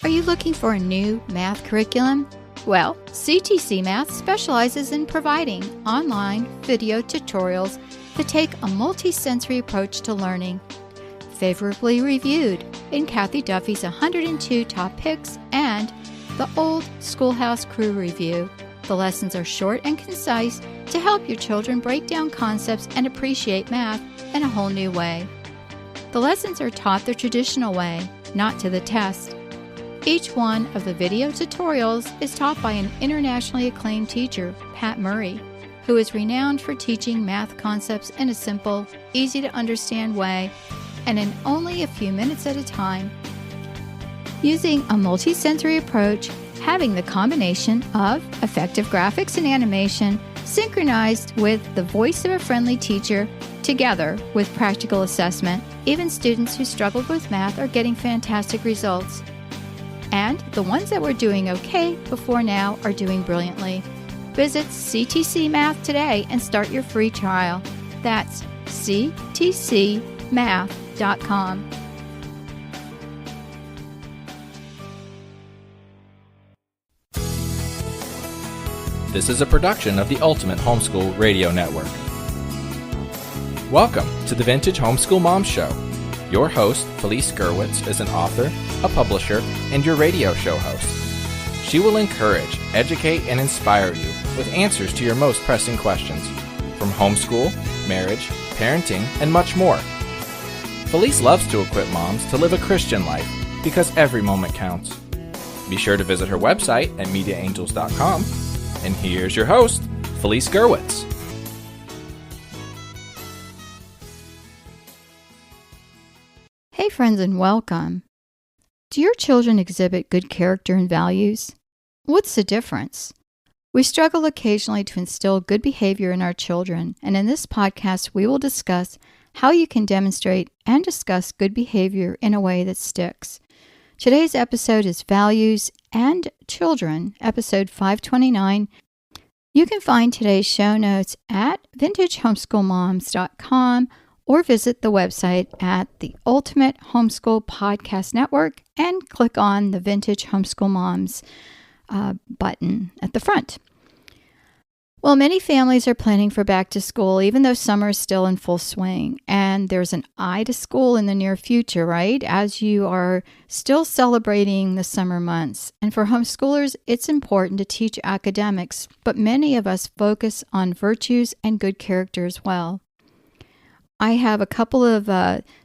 Are you looking for a new math curriculum? Well, CTC Math specializes in providing online video tutorials that take a multi-sensory approach to learning. Favorably reviewed in Kathy Duffy's 102 Top Picks and the Old Schoolhouse Crew Review. The lessons are short and concise to help your children break down concepts and appreciate math in a whole new way. The lessons are taught the traditional way, not to the test. Each one of the video tutorials is taught by an internationally acclaimed teacher, Pat Murray, who is renowned for teaching math concepts in a simple, easy-to-understand way and in only a few minutes at a time. Using a multi-sensory approach, having the combination of effective graphics and animation synchronized with the voice of a friendly teacher together with practical assessment, even students who struggled with math are getting fantastic results. And the ones that were doing okay before now are doing brilliantly. Visit CTC Math today and start your free trial. That's ctcmath.com. This is a production of the Ultimate Homeschool Radio Network. Welcome to the Vintage Homeschool Mom Show. Your host, Felice Gerwitz, is an author, a publisher, and your radio show host. She will encourage, educate, and inspire you with answers to your most pressing questions from homeschool, marriage, parenting, and much more. Felice loves to equip moms to live a Christian life because every moment counts. Be sure to visit her website at mediaangels.com. And here's your host, Felice Gerwitz. Hey friends, and welcome. Do your children exhibit good character and values? What's the difference? We struggle occasionally to instill good behavior in our children, and in this podcast we will discuss how you can demonstrate and discuss good behavior in a way that sticks. Today's episode is Values and Children, episode 529. You can find today's show notes at vintagehomeschoolmoms.com or visit the website at the Ultimate Homeschool Podcast Network and click on the Vintage Homeschool Moms button at the front. Well, many families are planning for back to school, even though summer is still in full swing. And there's an eye to school in the near future, right? As you are still celebrating the summer months. And for homeschoolers, it's important to teach academics, but many of us focus on virtues and good character as well. I have a couple of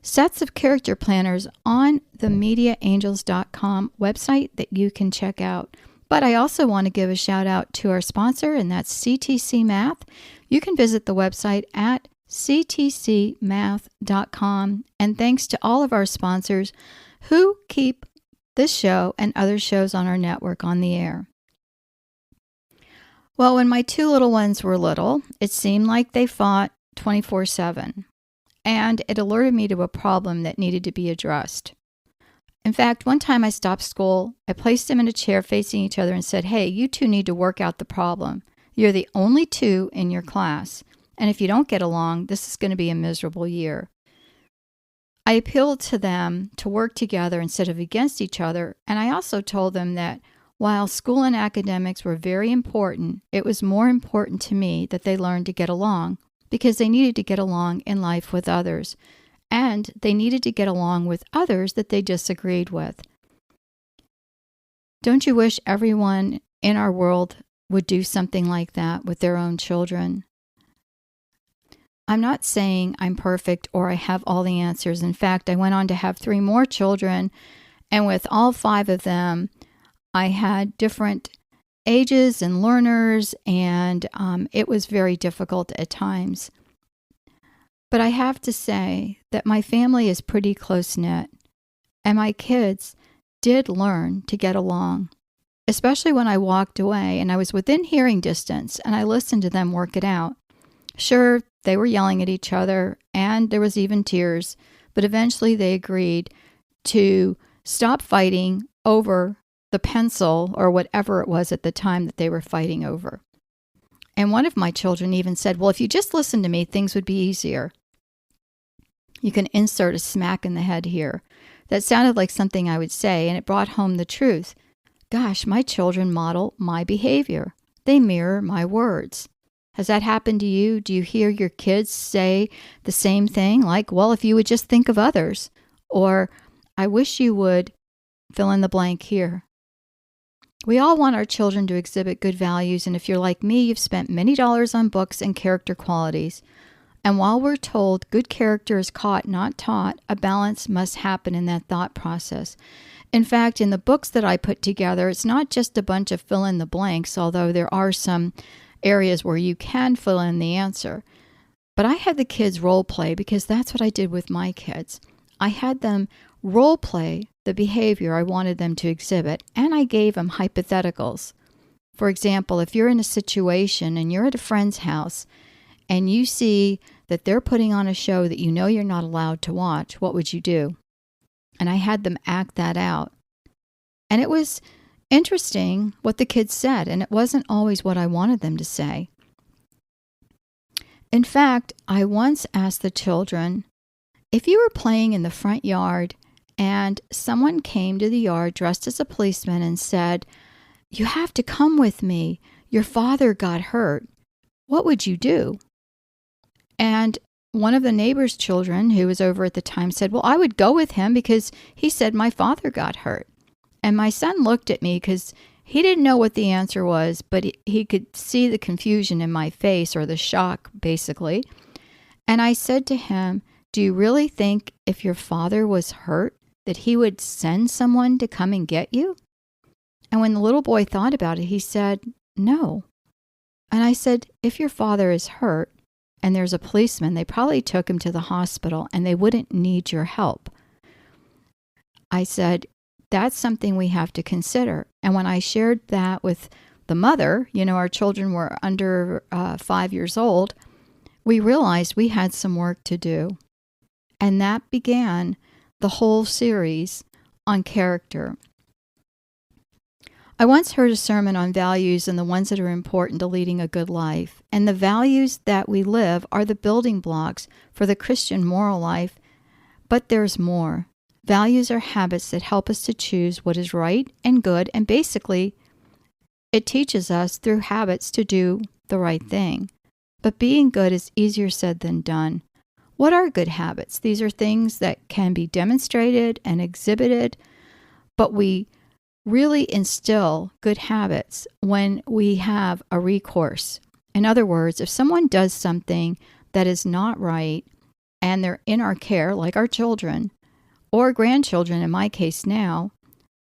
sets of character planners on the mediaangels.com website that you can check out. But I also want to give a shout out to our sponsor, and that's CTC Math. You can visit the website at ctcmath.com. And thanks to all of our sponsors who keep this show and other shows on our network on the air. Well, when my two little ones were little, it seemed like they fought 24/7. And it alerted me to a problem that needed to be addressed. In fact, one time I stopped school, I placed them in a chair facing each other and said, hey, you two need to work out the problem. You're the only two in your class, and if you don't get along, this is going to be a miserable year. I appealed to them to work together instead of against each other, and I also told them that while school and academics were very important, it was more important to me that they learn to get along, because they needed to get along in life with others. And they needed to get along with others that they disagreed with. Don't you wish everyone in our world would do something like that with their own children? I'm not saying I'm perfect or I have all the answers. In fact, I went on to have 3 more children, and with all 5 of them, I had different ages and learners, and it was very difficult at times. But I have to say that my family is pretty close-knit, and my kids did learn to get along, especially when I walked away and I was within hearing distance and I listened to them work it out. Sure, they were yelling at each other and there was even tears, but eventually they agreed to stop fighting over the pencil or whatever it was at the time that they were fighting over. And one of my children even said, well, if you just listen to me, things would be easier. You can insert a smack in the head here. That sounded like something I would say, and it brought home the truth. Gosh, my children model my behavior. They mirror my words. Has that happened to you? Do you hear your kids say the same thing? Like, well, if you would just think of others. Or, I wish you would fill in the blank here. We all want our children to exhibit good values, and if you're like me, you've spent many dollars on books and character qualities. And while we're told good character is caught, not taught, a balance must happen in that thought process. In fact, in the books that I put together, it's not just a bunch of fill in the blanks, although there are some areas where you can fill in the answer. But I had the kids role play because that's what I did with my kids. I had them role play the behavior I wanted them to exhibit, and I gave them hypotheticals. For example, if you're in a situation and you're at a friend's house and you see that they're putting on a show that you know you're not allowed to watch, what would you do? And I had them act that out. And it was interesting what the kids said, and it wasn't always what I wanted them to say. In fact, I once asked the children, if you were playing in the front yard and someone came to the yard dressed as a policeman and said, you have to come with me, your father got hurt, what would you do? And one of the neighbor's children, who was over at the time, said, well, I would go with him because he said my father got hurt. And my son looked at me because he didn't know what the answer was, but he could see the confusion in my face, or the shock, basically. And I said to him, do you really think if your father was hurt that he would send someone to come and get you? And when the little boy thought about it, he said, no. And I said, if your father is hurt and there's a policeman, they probably took him to the hospital and they wouldn't need your help. I said, that's something we have to consider. And when I shared that with the mother, our children were under 5 years old, we realized we had some work to do. And that began the whole series on character. I once heard a sermon on values and the ones that are important to leading a good life. And the values that we live are the building blocks for the Christian moral life. But there's more. Values are habits that help us to choose what is right and good. And basically, it teaches us through habits to do the right thing. But being good is easier said than done. What are good habits? These are things that can be demonstrated and exhibited, but we really instill good habits when we have a recourse. In other words, if someone does something that is not right and they're in our care, like our children or grandchildren in my case now,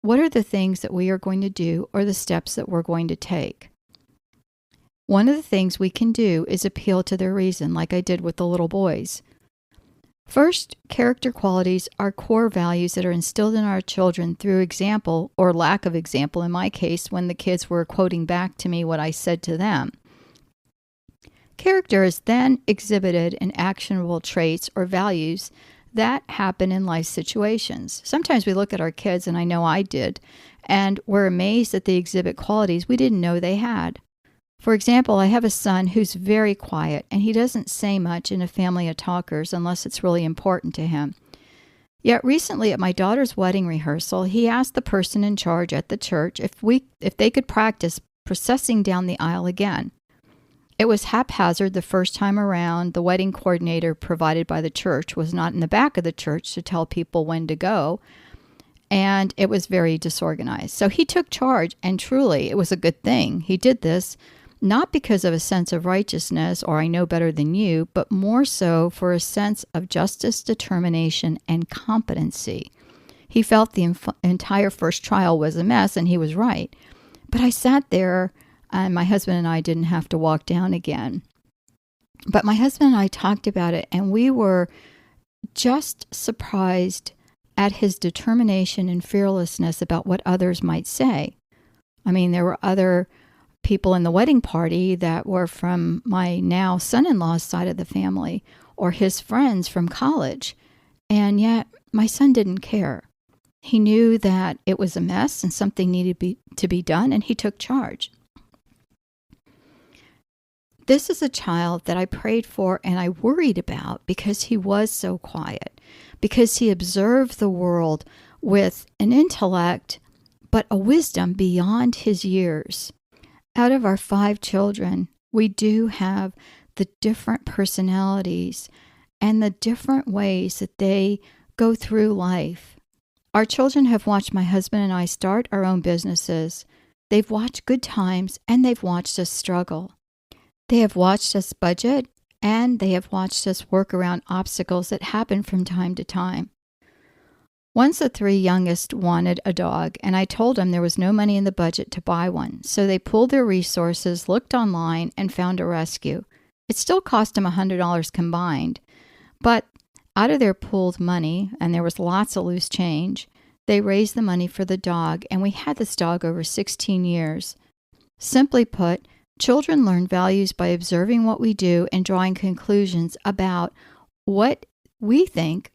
what are the things that we are going to do or the steps that we're going to take? One of the things we can do is appeal to their reason, like I did with the little boys. First, character qualities are core values that are instilled in our children through example or lack of example, in my case, when the kids were quoting back to me what I said to them. Character is then exhibited in actionable traits or values that happen in life situations. Sometimes we look at our kids, and I know I did, and we're amazed that they exhibit qualities we didn't know they had. For example, I have a son who's very quiet, and he doesn't say much in a family of talkers unless it's really important to him. Yet recently at my daughter's wedding rehearsal, he asked the person in charge at the church if they could practice processing down the aisle again. It was haphazard the first time around. The wedding coordinator provided by the church was not in the back of the church to tell people when to go, and it was very disorganized. So he took charge, and truly, it was a good thing. He did this not because of a sense of righteousness or I know better than you, but more so for a sense of justice, determination, and competency. He felt the entire first trial was a mess, and he was right. But I sat there, and my husband and I didn't have to walk down again. But my husband and I talked about it, and we were just surprised at his determination and fearlessness about what others might say. I mean, there were other people in the wedding party that were from my now son-in-law's side of the family or his friends from college. And yet my son didn't care. He knew that it was a mess and something needed to be done, and he took charge. This is a child that I prayed for and I worried about because he was so quiet. because he observed the world with an intellect, but a wisdom beyond his years. Out of our 5 children, we do have the different personalities and the different ways that they go through life. Our children have watched my husband and I start our own businesses. They've watched good times and they've watched us struggle. They have watched us budget and they have watched us work around obstacles that happen from time to time. Once the 3 youngest wanted a dog, and I told them there was no money in the budget to buy one, so they pulled their resources, looked online, and found a rescue. It still cost them $100 combined, but out of their pooled money, and there was lots of loose change, they raised the money for the dog, and we had this dog over 16 years. Simply put, children learn values by observing what we do and drawing conclusions about what we think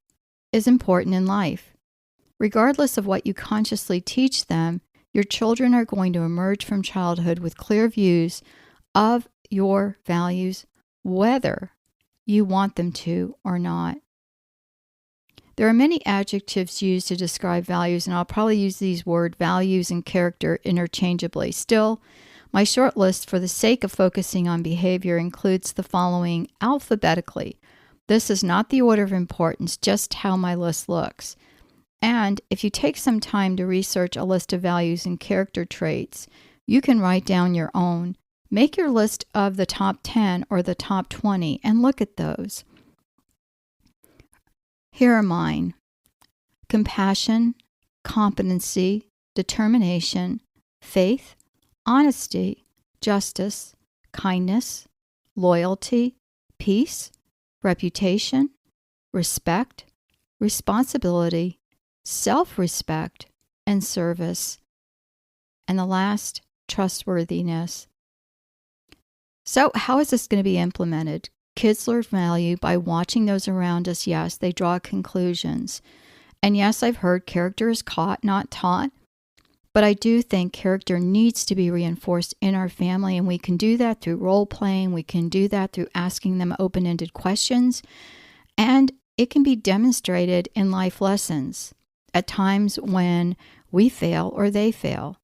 is important in life. Regardless of what you consciously teach them, your children are going to emerge from childhood with clear views of your values, whether you want them to or not. There are many adjectives used to describe values, and I'll probably use these words values and character interchangeably. Still, my short list, for the sake of focusing on behavior, includes the following alphabetically. This is not the order of importance, just how my list looks. And if you take some time to research a list of values and character traits, you can write down your own. Make your list of the top 10 or the top 20 and look at those. Here are mine: compassion, competency, determination, faith, honesty, justice, kindness, loyalty, peace, reputation, respect, responsibility, self-respect, and service. And the last, trustworthiness. So how is this going to be implemented? Kids learn value by watching those around us. Yes, they draw conclusions. And yes, I've heard character is caught, not taught. But I do think character needs to be reinforced in our family, and we can do that through role playing. We can do that through asking them open-ended questions. And it can be demonstrated in life lessons at times when we fail or they fail.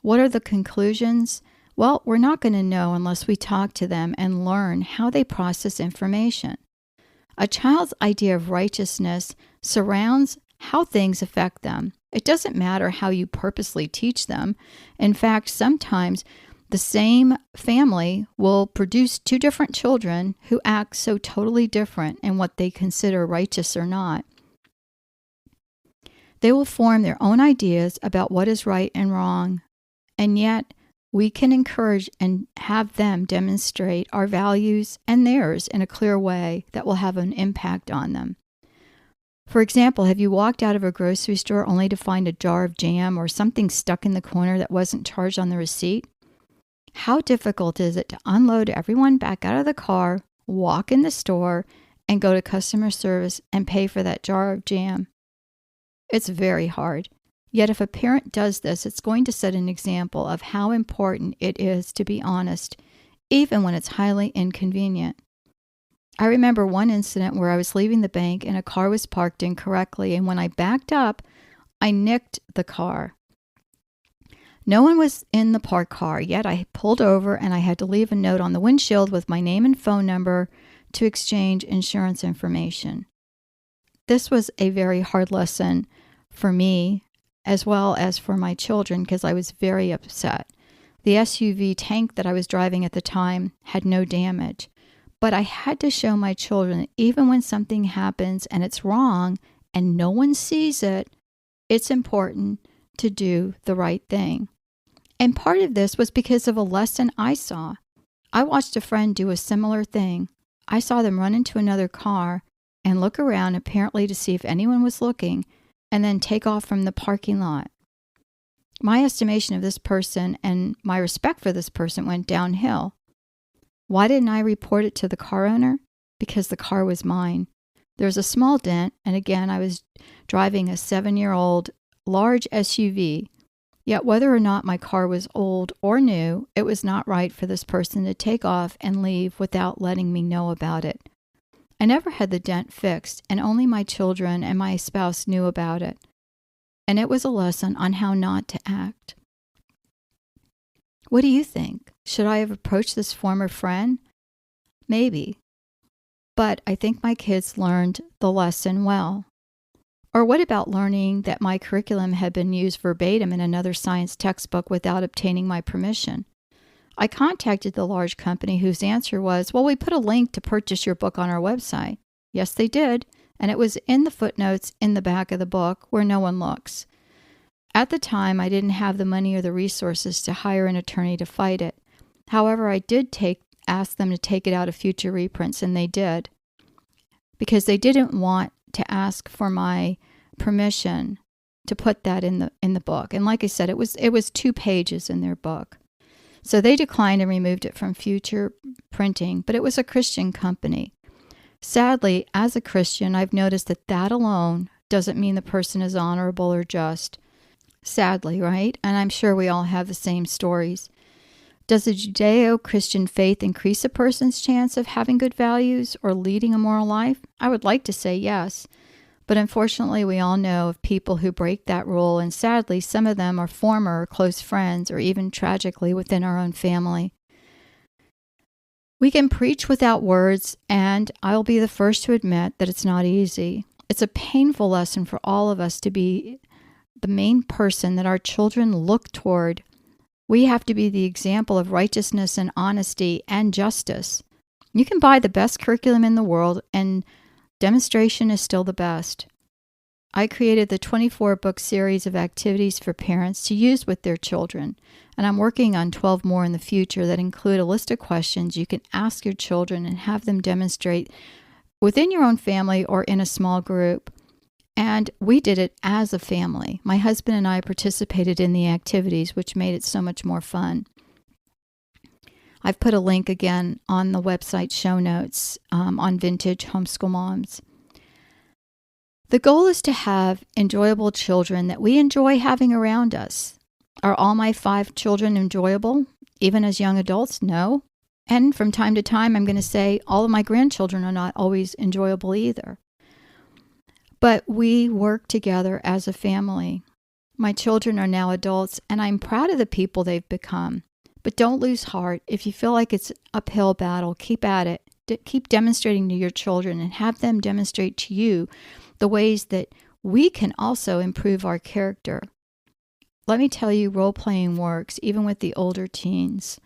What are the conclusions? Well, we're not going to know unless we talk to them and learn how they process information. A child's idea of righteousness surrounds how things affect them. It doesn't matter how you purposely teach them. In fact, sometimes the same family will produce 2 different children who act so totally different in what they consider righteous or not. They will form their own ideas about what is right and wrong, and yet we can encourage and have them demonstrate our values and theirs in a clear way that will have an impact on them. For example, have you walked out of a grocery store only to find a jar of jam or something stuck in the corner that wasn't charged on the receipt? How difficult is it to unload everyone back out of the car, walk in the store, and go to customer service and pay for that jar of jam? It's very hard. Yet if a parent does this, it's going to set an example of how important it is to be honest, even when it's highly inconvenient. I remember one incident where I was leaving the bank and a car was parked incorrectly, and when I backed up, I nicked the car. No one was in the parked car, yet I pulled over and I had to leave a note on the windshield with my name and phone number to exchange insurance information. This was a very hard lesson for me as well as for my children because I was very upset. The SUV tank that I was driving at the time had no damage, but I had to show my children that even when something happens and it's wrong and no one sees it, it's important to do the right thing. And part of this was because of a lesson I saw. I watched a friend do a similar thing. I saw them run into another car and look around apparently to see if anyone was looking, and then take off from the parking lot. My estimation of this person and my respect for this person went downhill. Why didn't I report it to the car owner? Because the car was mine. There was a small dent, and again, I was driving a 7-year-old large SUV. Yet whether or not my car was old or new, it was not right for this person to take off and leave without letting me know about it. I never had the dent fixed, and only my children and my spouse knew about it. And it was a lesson on how not to act. What do you think? Should I have approached this former friend? Maybe. But I think my kids learned the lesson well. Or what about learning that my curriculum had been used verbatim in another science textbook without obtaining my permission? I contacted the large company whose answer was, well, we put a link to purchase your book on our website. Yes, they did, and it was in the footnotes in the back of the book where no one looks. At the time, I didn't have the money or the resources to hire an attorney to fight it. However, I did ask them to take it out of future reprints, and they did, because they didn't want to ask for my permission to put that in the book. And like I said, it was 2 pages in their book. So they declined and removed it from future printing, but it was a Christian company. Sadly, as a Christian, I've noticed that alone doesn't mean the person is honorable or just. Sadly, right? And I'm sure we all have the same stories. Does the Judeo-Christian faith increase a person's chance of having good values or leading a moral life? I would like to say yes. But unfortunately, we all know of people who break that rule, and sadly, some of them are former close friends or even tragically within our own family. We can preach without words, and I'll be the first to admit that it's not easy. It's a painful lesson for all of us to be the main person that our children look toward. We have to be the example of righteousness and honesty and justice. You can buy the best curriculum in the world, and demonstration is still the best. I created the 24-book series of activities for parents to use with their children, and I'm working on 12 more in the future that include a list of questions you can ask your children and have them demonstrate within your own family or in a small group. And we did it as a family. My husband and I participated in the activities, which made it so much more fun. I've put a link again on the website show notes on Vintage Homeschool Moms. The goal is to have enjoyable children that we enjoy having around us. Are all my 5 children enjoyable, even as young adults? No. And from time to time, I'm going to say all of my grandchildren are not always enjoyable either. But we work together as a family. My children are now adults, and I'm proud of the people they've become. But don't lose heart. If you feel like it's an uphill battle, keep at it. Keep demonstrating to your children and have them demonstrate to you the ways that we can also improve our character. Let me tell you, role-playing works, even with the older teens.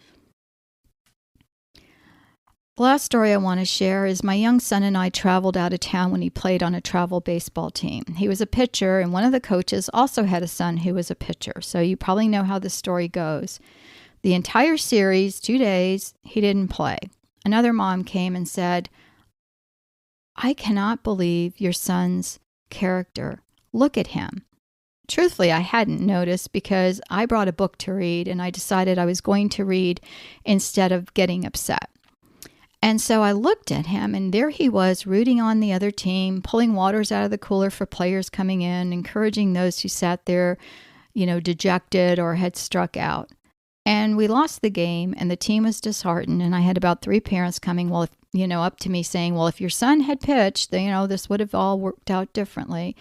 The last story I want to share is my young son and I traveled out of town when he played on a travel baseball team. He was a pitcher, and one of the coaches also had a son who was a pitcher. So you probably know how the story goes. The entire series, 2 days, he didn't play. Another mom came and said, I cannot believe your son's character. Look at him. Truthfully, I hadn't noticed because I brought a book to read, and I decided I was going to read instead of getting upset. And so I looked at him, and there he was rooting on the other team, pulling waters out of the cooler for players coming in, encouraging those who sat there, dejected or had struck out. And we lost the game, and the team was disheartened, and I had about 3 parents coming, up to me saying, well, if your son had pitched, this would have all worked out differently.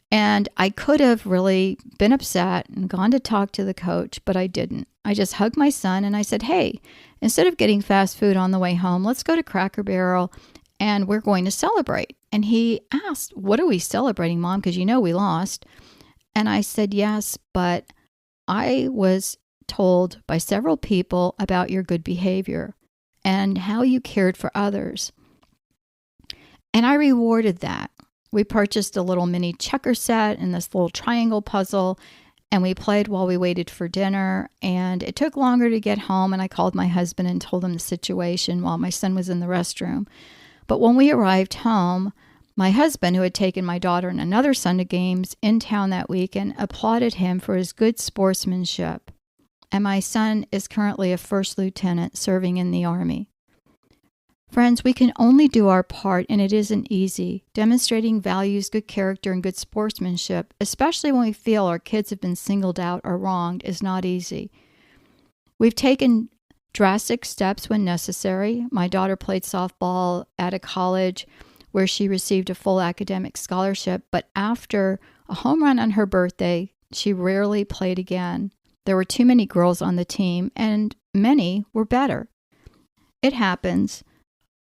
And I could have really been upset and gone to talk to the coach, but I didn't. I just hugged my son and I said, hey, instead of getting fast food on the way home, let's go to Cracker Barrel and we're going to celebrate. And he asked, what are we celebrating, Mom? Because we lost. And I said, yes, but I was told by several people about your good behavior and how you cared for others. And I rewarded that. We purchased a little mini checker set and this little triangle puzzle, and we played while we waited for dinner. And it took longer to get home, and I called my husband and told him the situation while my son was in the restroom. But when we arrived home, my husband, who had taken my daughter and another son to games in town that weekend, applauded him for his good sportsmanship. And my son is currently a first lieutenant serving in the Army. Friends, we can only do our part, and it isn't easy. Demonstrating values, good character, and good sportsmanship, especially when we feel our kids have been singled out or wronged, is not easy. We've taken drastic steps when necessary. My daughter played softball at a college where she received a full academic scholarship, but after a home run on her birthday, she rarely played again. There were too many girls on the team, and many were better. It happens,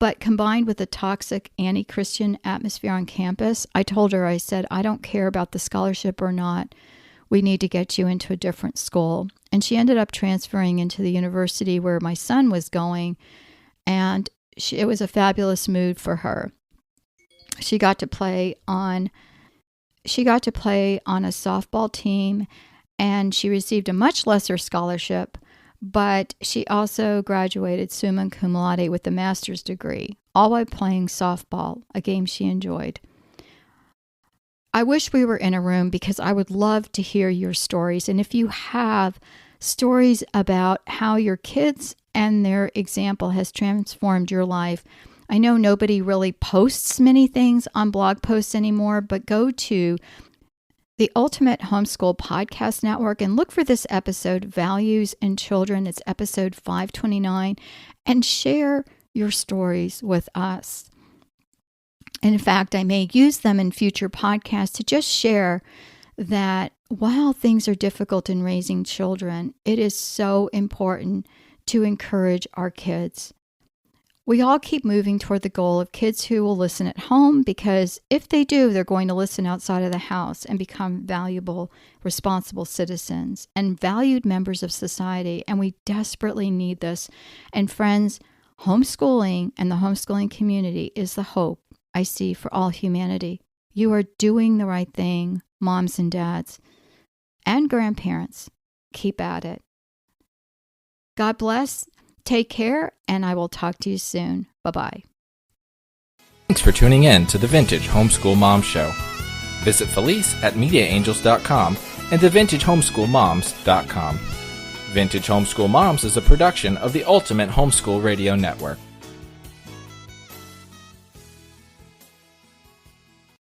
but combined with the toxic anti-Christian atmosphere on campus, I told her, I said, I don't care about the scholarship or not. We need to get you into a different school. And she ended up transferring into the university where my son was going, and it was a fabulous move for her. She got to play on a softball team, and she received a much lesser scholarship, but she also graduated summa cum laude with a master's degree, all while playing softball, a game she enjoyed. I wish we were in a room because I would love to hear your stories. And if you have stories about how your kids and their example has transformed your life, I know nobody really posts many things on blog posts anymore, but go to the Ultimate Homeschool Podcast Network and look for this episode, Values in Children. It's episode 529, and share your stories with us. And in fact, I may use them in future podcasts to just share that while things are difficult in raising children, it is so important to encourage our kids. We all keep moving toward the goal of kids who will listen at home, because if they do, they're going to listen outside of the house and become valuable, responsible citizens and valued members of society. And we desperately need this. And friends, homeschooling and the homeschooling community is the hope I see for all humanity. You are doing the right thing, moms and dads and grandparents. Keep at it. God bless. Take care, and I will talk to you soon. Bye-bye. Thanks for tuning in to the Vintage Homeschool Mom Show. Visit Felice at MediaAngels.com and TheVintageHomeschoolMoms.com. Vintage Homeschool Moms is a production of the Ultimate Homeschool Radio Network.